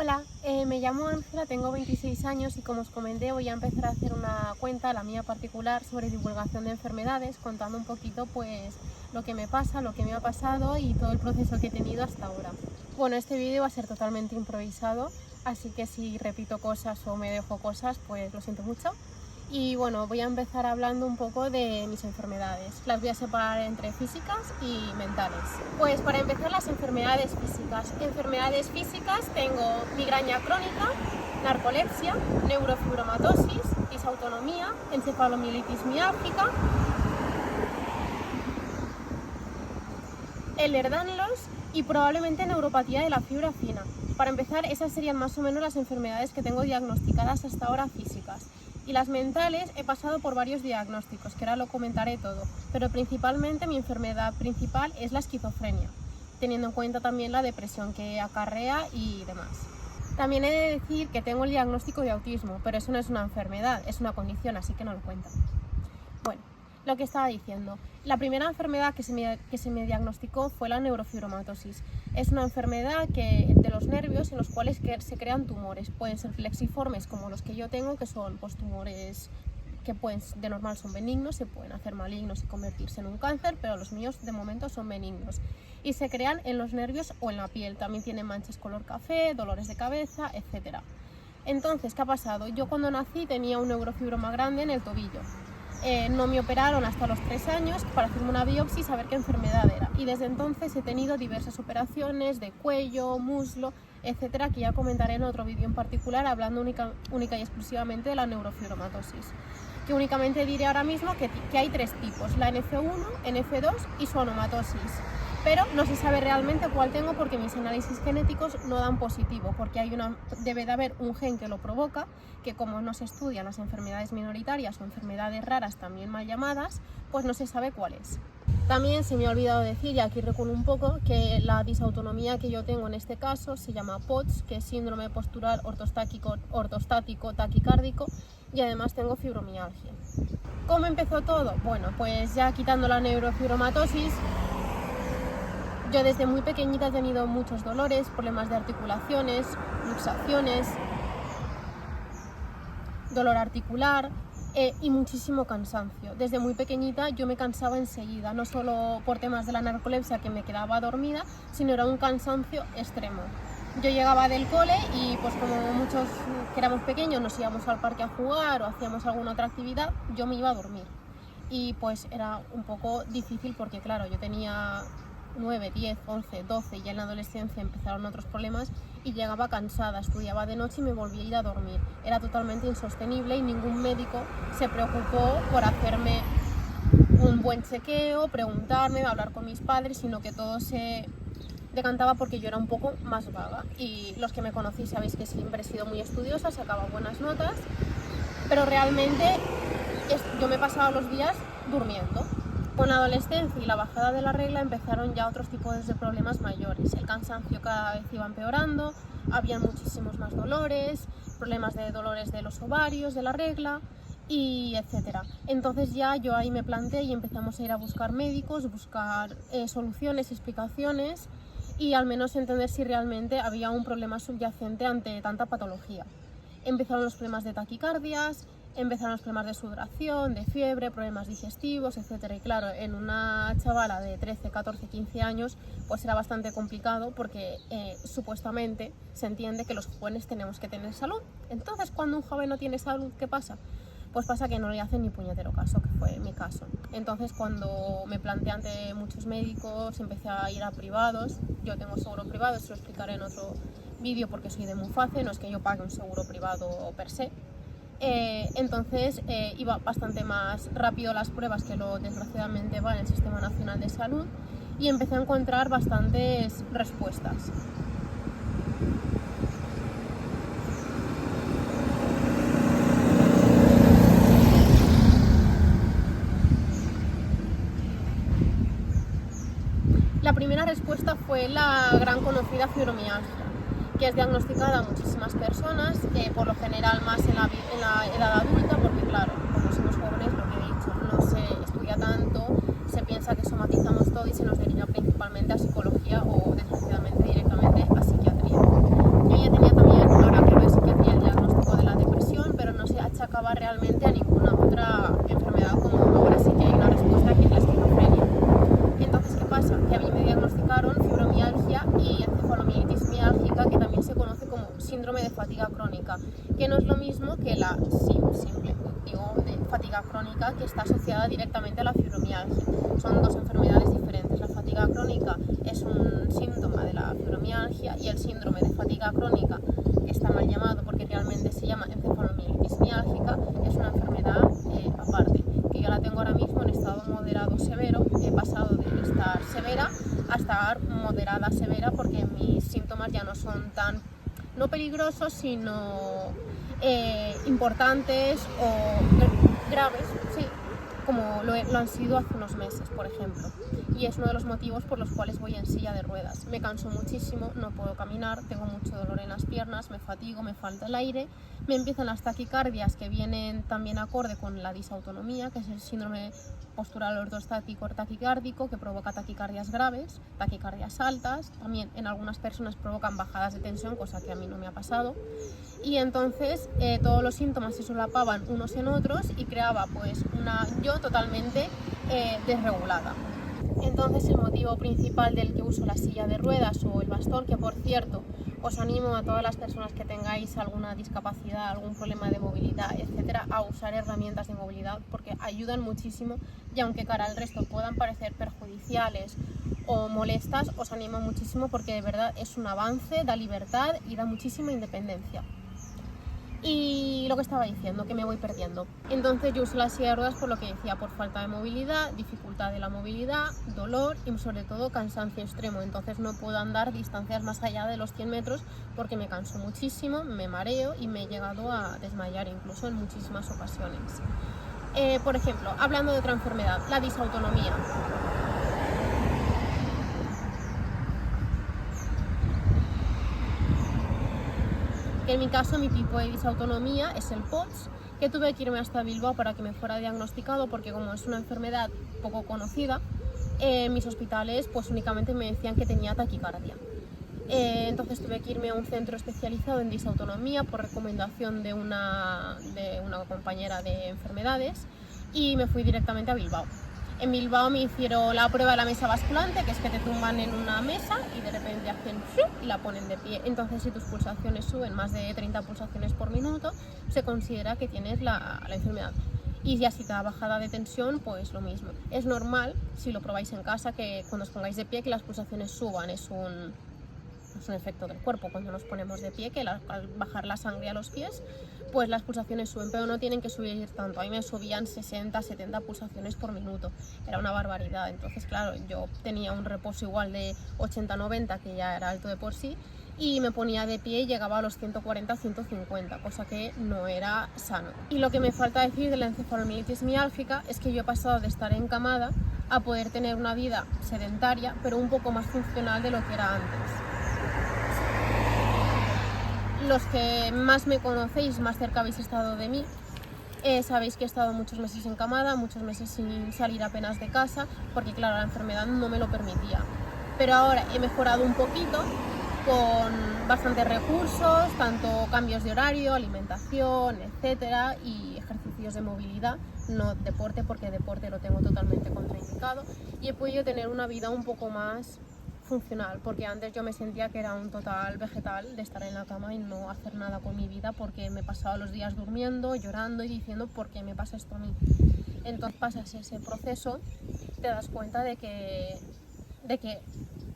Hola, me llamo Ángela, tengo 26 años y como os comenté voy a empezar a hacer una cuenta, la mía particular, sobre divulgación de enfermedades, contando un poquito pues lo que me pasa, lo que me ha pasado y todo el proceso que he tenido hasta ahora. Bueno, este vídeo va a ser totalmente improvisado, así que si repito cosas o me dejo cosas, pues lo siento mucho. Y bueno, voy a empezar hablando un poco de mis enfermedades. Las voy a separar entre físicas y mentales. Pues para empezar, las enfermedades físicas. Enfermedades físicas tengo migraña crónica, narcolepsia, neurofibromatosis, disautonomía, encefalomielitis miálgica, Ehlers-Danlos y probablemente neuropatía de la fibra fina. Para empezar, esas serían más o menos las enfermedades que tengo diagnosticadas hasta ahora físicas. Y las mentales he pasado por varios diagnósticos, que ahora lo comentaré todo, pero principalmente mi enfermedad principal es la esquizofrenia, teniendo en cuenta también la depresión que acarrea y demás. También he de decir que tengo el diagnóstico de autismo, pero eso no es una enfermedad, es una condición, así que no lo cuenta. Bueno, lo que estaba diciendo, la primera enfermedad que se me diagnosticó fue la neurofibromatosis. Es una enfermedad de los nervios en los cuales se crean tumores. Pueden ser plexiformes como los que yo tengo, que son pues, tumores que de normal son benignos, se pueden hacer malignos y convertirse en un cáncer, pero los míos de momento son benignos. Y se crean en los nervios o en la piel. También tienen manchas color café, dolores de cabeza, etc. Entonces, ¿qué ha pasado? Yo cuando nací tenía un neurofibroma grande en el tobillo. No me operaron hasta los 3 años para hacerme una biopsia y saber qué enfermedad era. Y desde entonces he tenido diversas operaciones de cuello, muslo, etcétera, que ya comentaré en otro vídeo en particular, hablando única y exclusivamente de la neurofibromatosis. Que únicamente diré ahora mismo que hay 3 tipos, la NF1, NF2 y schwannomatosis. Pero no se sabe realmente cuál tengo porque mis análisis genéticos no dan positivo, porque debe de haber un gen que lo provoca, que como no se estudian las enfermedades minoritarias o enfermedades raras también mal llamadas, pues no se sabe cuál es. También se me ha olvidado decir, y aquí recuerdo un poco, que la disautonomía que yo tengo en este caso se llama POTS, que es síndrome postural ortostático taquicárdico, y además tengo fibromialgia. ¿Cómo empezó todo? Bueno, pues ya quitando la neurofibromatosis, yo desde muy pequeñita he tenido muchos dolores, problemas de articulaciones, luxaciones, dolor articular y muchísimo cansancio. Desde muy pequeñita yo me cansaba enseguida, no solo por temas de la narcolepsia que me quedaba dormida, sino era un cansancio extremo. Yo llegaba del cole y pues como muchos que éramos pequeños nos íbamos al parque a jugar o hacíamos alguna otra actividad, yo me iba a dormir. Y pues era un poco difícil porque claro, yo tenía 9, 10, 11, 12 y ya en la adolescencia empezaron otros problemas y llegaba cansada, estudiaba de noche y me volvía a ir a dormir. Era totalmente insostenible y ningún médico se preocupó por hacerme un buen chequeo, preguntarme, hablar con mis padres, sino que todo se decantaba porque yo era un poco más vaga. Y los que me conocéis sabéis que siempre he sido muy estudiosa, sacaba buenas notas, pero realmente yo me pasaba los días durmiendo. Con la adolescencia y la bajada de la regla empezaron ya otros tipos de problemas mayores. El cansancio cada vez iba empeorando, había muchísimos más dolores, problemas de dolores de los ovarios, de la regla, y etcétera. Entonces ya yo ahí me planteé y empezamos a ir a buscar médicos, buscar soluciones, explicaciones y al menos entender si realmente había un problema subyacente ante tanta patología. Empezaron los problemas de taquicardias, empezaron los problemas de sudoración, de fiebre, problemas digestivos, etcétera. Y claro, en una chavala de 13, 14, 15 años, pues era bastante complicado porque supuestamente se entiende que los jóvenes tenemos que tener salud. Entonces, cuando un joven no tiene salud, ¿qué pasa? Pues pasa que no le hacen ni puñetero caso, que fue mi caso. Entonces, cuando me planteé ante muchos médicos, empecé a ir a privados. Yo tengo seguro privado, eso lo explicaré en otro vídeo porque soy de Muface, no es que yo pague un seguro privado per se. Entonces iba bastante más rápido las pruebas que lo desgraciadamente va en el Sistema Nacional de Salud y empecé a encontrar bastantes respuestas. La primera respuesta fue la gran conocida fibromialgia, que es diagnosticada a muchísimas personas, por lo general más en la edad adulta, porque claro, como somos jóvenes, lo que he dicho, no se estudia tanto, se piensa que somatizamos todo y se nos deriva principalmente a psicología o desgraciadamente directamente a psiquiatría. Yo ya tenía también síndrome de fatiga crónica, que no es lo mismo que la simple, digo, de fatiga crónica, que está asociada directamente a la fibromialgia. Son dos enfermedades diferentes. La fatiga crónica es un síntoma de la fibromialgia y el síndrome de fatiga crónica, que está mal llamado porque realmente se llama encefalomielitis miálgica, es una enfermedad aparte, que yo la tengo ahora mismo en estado moderado severo. He pasado de estar severa a estar moderada severa porque mis síntomas ya no son tan, no peligrosos, sino importantes o graves, sí, como lo han sido hace unos meses, por ejemplo. Y es uno de los motivos por los cuales voy en silla de ruedas. Me canso muchísimo, no puedo caminar, tengo mucho dolor en las piernas, me fatigo, me falta el aire, me empiezan las taquicardias, que vienen también acorde con la disautonomía, que es el síndrome postural ortostático taquicárdico, que provoca taquicardias graves, taquicardias altas. También en algunas personas provocan bajadas de tensión, cosa que a mí no me ha pasado. Y entonces todos los síntomas se solapaban unos en otros y creaba pues una yo totalmente desregulada. Entonces el motivo principal del que uso la silla de ruedas o el bastón, que por cierto os animo a todas las personas que tengáis alguna discapacidad, algún problema de movilidad, etcétera, a usar herramientas de movilidad porque ayudan muchísimo, y aunque cara al resto puedan parecer perjudiciales o molestas, os animo muchísimo porque de verdad es un avance, da libertad y da muchísima independencia. Y lo que estaba diciendo, que me voy perdiendo. Entonces yo uso la silla de ruedas por lo que decía, por falta de movilidad, dificultad de la movilidad, dolor y sobre todo cansancio extremo. Entonces no puedo andar distancias más allá de los 100 metros porque me canso muchísimo, me mareo y me he llegado a desmayar incluso en muchísimas ocasiones. Por ejemplo, hablando de otra enfermedad, la disautonomía. En mi caso, mi tipo de disautonomía es el POTS, que tuve que irme hasta Bilbao para que me fuera diagnosticado porque como es una enfermedad poco conocida, mis hospitales pues únicamente me decían que tenía taquicardia. Entonces tuve que irme a un centro especializado en disautonomía por recomendación de una compañera de enfermedades y me fui directamente a Bilbao. En Bilbao me hicieron la prueba de la mesa basculante, que es que te tumban en una mesa y de repente hacen y la ponen de pie. Entonces, si tus pulsaciones suben más de 30 pulsaciones por minuto, se considera que tienes la enfermedad. Y ya si te da bajada de tensión, pues lo mismo. Es normal, si lo probáis en casa, que cuando os pongáis de pie, que las pulsaciones suban. Es un efecto del cuerpo cuando nos ponemos de pie, que al bajar la sangre a los pies, pues las pulsaciones suben, pero no tienen que subir tanto. A mí me subían 60, 70 pulsaciones por minuto, era una barbaridad. Entonces claro, yo tenía un reposo igual de 80, 90, que ya era alto de por sí, y me ponía de pie y llegaba a los 140, 150, cosa que no era sano. Y lo que me falta decir de la encefalomielitis miálgica es que yo he pasado de estar encamada a poder tener una vida sedentaria, pero un poco más funcional de lo que era antes. Los que más me conocéis, más cerca habéis estado de mí, sabéis que he estado muchos meses encamada, muchos meses sin salir apenas de casa, porque claro, la enfermedad no me lo permitía. Pero ahora he mejorado un poquito con bastantes recursos, tanto cambios de horario, alimentación, etcétera, y ejercicios de movilidad, no deporte, porque deporte lo tengo totalmente contraindicado, y he podido tener una vida un poco más funcional, porque antes yo me sentía que era un total vegetal de estar en la cama y no hacer nada con mi vida, porque me pasaba los días durmiendo, llorando y diciendo ¿por qué me pasa esto a mí? Entonces pasas ese proceso, te das cuenta de que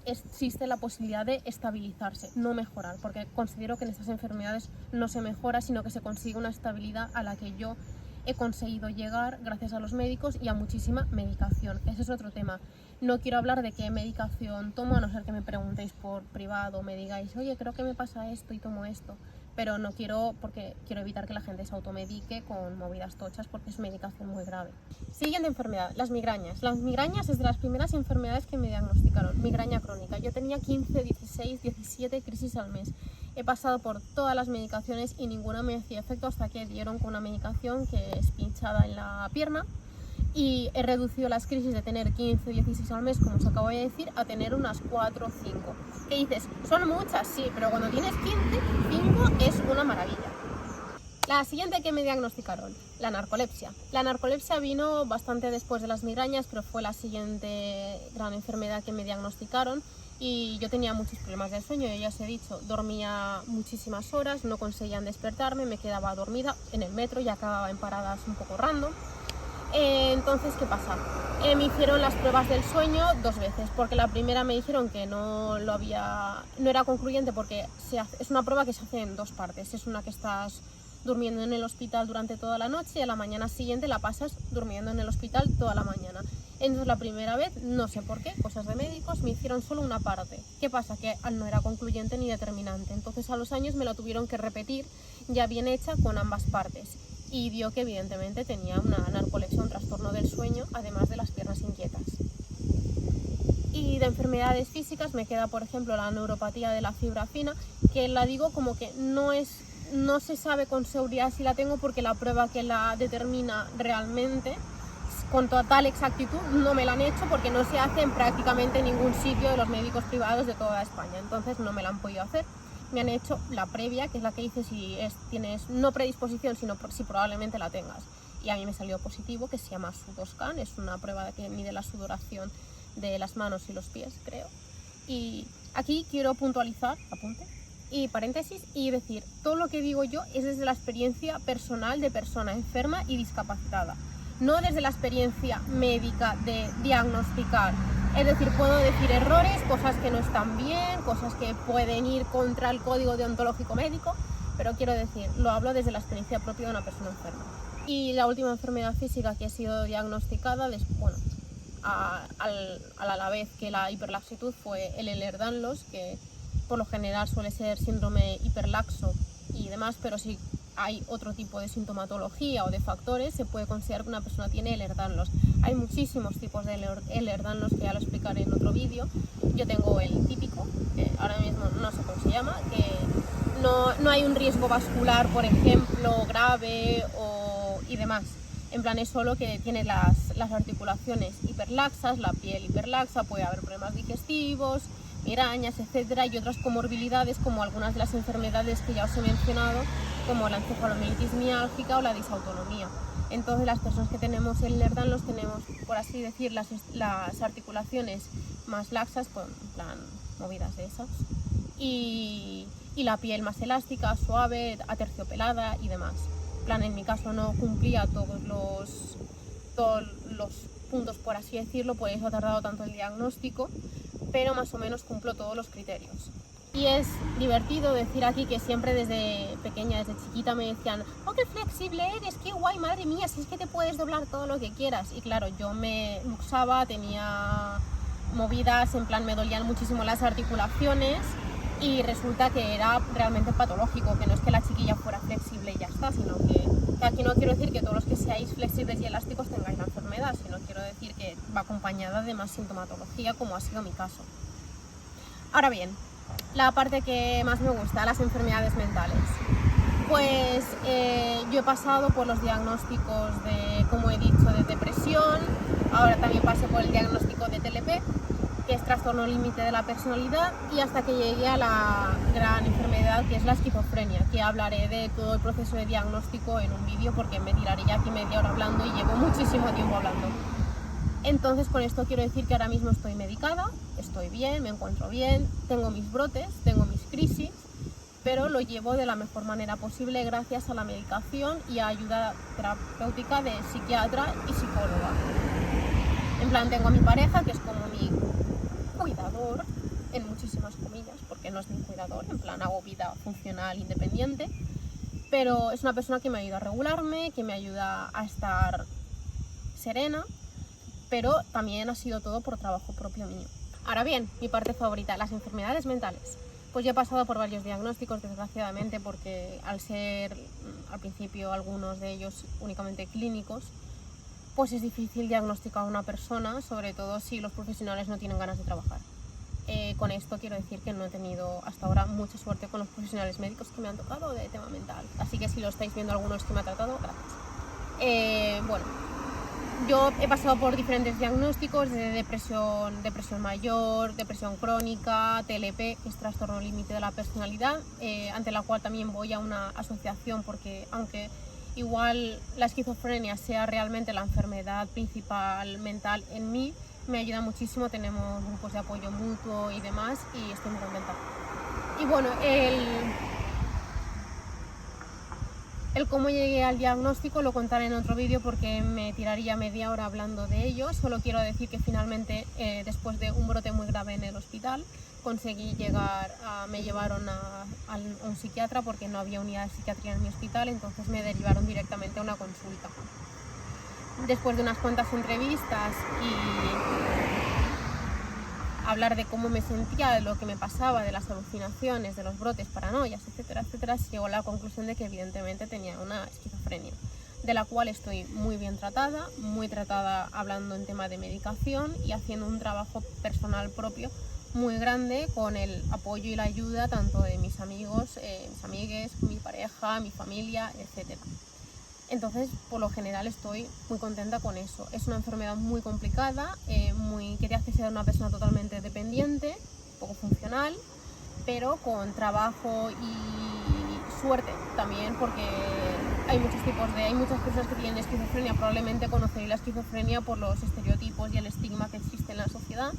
existe la posibilidad de estabilizarse, no mejorar, porque considero que en estas enfermedades no se mejora, sino que se consigue una estabilidad a la que yo he conseguido llegar gracias a los médicos y a muchísima medicación. Ese es otro tema. No quiero hablar de qué medicación tomo, a no ser que me preguntéis por privado, me digáis, oye, creo que me pasa esto y tomo esto. Pero no quiero, porque quiero evitar que la gente se automedique con movidas tochas, porque es medicación muy grave. Siguiente enfermedad, las migrañas. Las migrañas es de las primeras enfermedades que me diagnosticaron, migraña crónica. Yo tenía 15, 16, 17 crisis al mes. He pasado por todas las medicaciones y ninguna me hacía efecto hasta que dieron con una medicación que es pinchada en la pierna. Y he reducido las crisis de tener 15, 16 al mes, como os acabo de decir, a tener unas 4 o 5. ¿Qué dices? Son muchas, sí, pero cuando tienes 15, 5 es una maravilla. La siguiente que me diagnosticaron, la narcolepsia. La narcolepsia vino bastante después de las migrañas, pero fue la siguiente gran enfermedad que me diagnosticaron y yo tenía muchos problemas del sueño, ya os he dicho, dormía muchísimas horas, no conseguían despertarme, me quedaba dormida en el metro y acababa en paradas un poco random. Entonces, ¿qué pasa? Me hicieron las pruebas del sueño 2 veces, porque la primera me dijeron que no era concluyente porque es una prueba que se hace en 2 partes. Es una que estás durmiendo en el hospital durante toda la noche y a la mañana siguiente la pasas durmiendo en el hospital toda la mañana. Entonces la primera vez, no sé por qué, cosas de médicos, me hicieron solo una parte. ¿Qué pasa? Que no era concluyente ni determinante. Entonces a los años me la tuvieron que repetir ya bien hecha con ambas partes. Y dio que evidentemente tenía una narcolepsia, un trastorno del sueño, además de las piernas inquietas. Y de enfermedades físicas me queda, por ejemplo, la neuropatía de la fibra fina, que la digo como que no se sabe con seguridad si la tengo, porque la prueba que la determina realmente con total exactitud no me la han hecho, porque no se hace en prácticamente ningún sitio de los médicos privados de toda España, entonces no me la han podido hacer. Me han hecho la previa, que es la que dice si tienes no predisposición, sino si probablemente la tengas. Y a mí me salió positivo, que se llama Sudoscan, es una prueba que mide la sudoración de las manos y los pies, creo. Y aquí quiero puntualizar, apunte, y paréntesis, y decir, todo lo que digo yo es desde la experiencia personal de persona enferma y discapacitada, no desde la experiencia médica de diagnosticar. Es decir, puedo decir errores, cosas que no están bien, cosas que pueden ir contra el código deontológico médico, pero quiero decir, lo hablo desde la experiencia propia de una persona enferma. Y la última enfermedad física que ha sido diagnosticada, a la vez que la hiperlaxitud, fue el Ehlers-Danlos, que por lo general suele ser síndrome hiperlaxo y demás, pero si hay otro tipo de sintomatología o de factores, se puede considerar que una persona tiene Ehlers-Danlos. Hay muchísimos tipos de Ehlers-Danlos, que ya lo explicaré en otro vídeo. Yo tengo el típico, que ahora mismo no sé cómo se llama, que no hay un riesgo vascular, por ejemplo, grave y demás. En plan, es solo que tiene las articulaciones hiperlaxas, la piel hiperlaxa, puede haber problemas digestivos, migrañas, etcétera, y otras comorbilidades como algunas de las enfermedades que ya os he mencionado, como la encefalomielitis miálgica o la disautonomía. Entonces, las personas que tenemos el Ehlers-Danlos tenemos, por así decir, las articulaciones más laxas, en plan, movidas de esas, y la piel más elástica, suave, aterciopelada y demás. En plan, en mi caso no cumplía todos los puntos, por así decirlo, por eso ha tardado tanto el diagnóstico, pero más o menos cumplo todos los criterios. Y es divertido decir aquí que siempre desde pequeña, desde chiquita, me decían: ¡oh, qué flexible eres! ¡Qué guay, madre mía! Si es que te puedes doblar todo lo que quieras. Y claro, yo me luxaba, tenía movidas, en plan me dolían muchísimo las articulaciones, y resulta que era realmente patológico, que no es que la chiquilla fuera flexible y ya está, sino que aquí no quiero decir que todos los que seáis flexibles y elásticos tengáis la enfermedad, sino quiero decir que va acompañada de más sintomatología, como ha sido mi caso. Ahora bien, la parte que más me gusta, las enfermedades mentales. Pues yo he pasado por los diagnósticos de, como he dicho, de depresión, ahora también pasé por el diagnóstico de TLP, que es trastorno límite de la personalidad, y hasta que llegué a la gran enfermedad que es la esquizofrenia, que hablaré de todo el proceso de diagnóstico en un vídeo, porque me tiraré ya aquí media hora hablando y llevo muchísimo tiempo hablando. Entonces, con esto quiero decir que ahora mismo estoy medicada, estoy bien, me encuentro bien, tengo mis brotes, tengo mis crisis, pero lo llevo de la mejor manera posible gracias a la medicación y a ayuda terapéutica de psiquiatra y psicóloga. En plan, tengo a mi pareja, que es como mi cuidador, en muchísimas comillas, porque no es mi cuidador, en plan hago vida funcional independiente, pero es una persona que me ayuda a regularme, que me ayuda a estar serena, pero también ha sido todo por trabajo propio mío. Ahora bien, mi parte favorita, las enfermedades mentales. Pues yo he pasado por varios diagnósticos, desgraciadamente, porque al ser al principio algunos de ellos únicamente clínicos, pues es difícil diagnosticar a una persona, sobre todo si los profesionales no tienen ganas de trabajar. Con esto quiero decir que no he tenido hasta ahora mucha suerte con los profesionales médicos que me han tocado de tema mental. Así que si lo estáis viendo algunos que me ha tratado, gracias. Bueno, yo he pasado por diferentes diagnósticos, de depresión mayor, depresión crónica, TLP, que es trastorno límite de la personalidad, ante la cual también voy a una asociación, porque aunque igual la esquizofrenia sea realmente la enfermedad principal mental en mí, me ayuda muchísimo, tenemos grupos de apoyo mutuo y demás, y estoy muy contenta. Y bueno, el cómo llegué al diagnóstico lo contaré en otro vídeo porque me tiraría media hora hablando de ello. Solo quiero decir que finalmente, después de un brote muy grave en el hospital, conseguí me llevaron a un psiquiatra porque no había unidad de psiquiatría en mi hospital, entonces me derivaron directamente a una consulta. Después de unas cuantas entrevistas y hablar de cómo me sentía, de lo que me pasaba, de las alucinaciones, de los brotes, paranoias, etcétera, etcétera, se llegó a la conclusión de que evidentemente tenía una esquizofrenia, de la cual estoy muy bien tratada, muy tratada hablando en tema de medicación y haciendo un trabajo personal propio muy grande con el apoyo y la ayuda tanto de mis amigos, mis amigues, mi pareja, mi familia, etcétera. Entonces, por lo general estoy muy contenta con eso. Es una enfermedad muy complicada, que te hace ser una persona totalmente dependiente, poco funcional, pero con trabajo y suerte también, porque hay muchas personas que tienen esquizofrenia. Probablemente conoceréis la esquizofrenia por los estereotipos y el estigma que existe en la sociedad,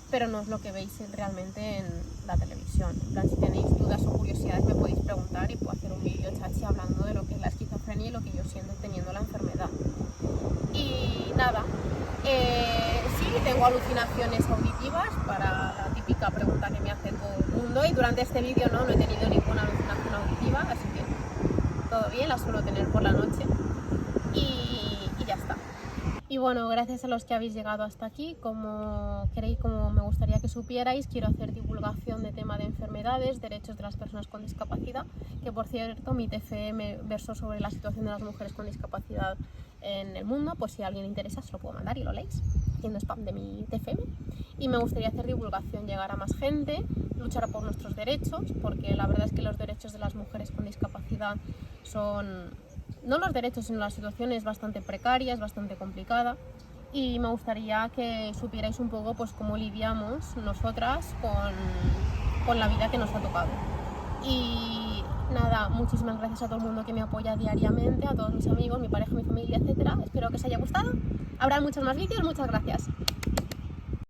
pero no es lo que veis realmente en la televisión. En plan, si tenéis dudas o curiosidades me podéis preguntar y puedo hacer un vídeo chachi hablando de lo que es la esquizofrenia y lo que yo siento teniendo la enfermedad. Y nada, sí, tengo alucinaciones auditivas, para la típica pregunta que me hace todo el mundo, y durante este vídeo no he tenido ninguna alucinación auditiva, así que todo bien, la suelo tener por la noche y ya está. Y bueno, gracias a los que habéis llegado hasta aquí. Como me gustaría que supierais, quiero hacer divulgación de tema de enfermedades, derechos de las personas con discapacidad, que por cierto mi TFM versó sobre la situación de las mujeres con discapacidad en el mundo, pues si a alguien le interesa se lo puedo mandar y lo leéis, haciendo spam de mi TFM. Y me gustaría hacer divulgación, llegar a más gente, luchar por nuestros derechos, porque la verdad es que los derechos de las mujeres con discapacidad son... no los derechos, sino la situación es bastante precaria, es bastante complicada, y me gustaría que supierais un poco pues cómo lidiamos nosotras con la vida que nos ha tocado. Y nada, muchísimas gracias a todo el mundo que me apoya diariamente, a todos mis amigos, mi pareja, mi familia, etcétera. Espero que os haya gustado. Habrá muchos más vídeos, muchas gracias.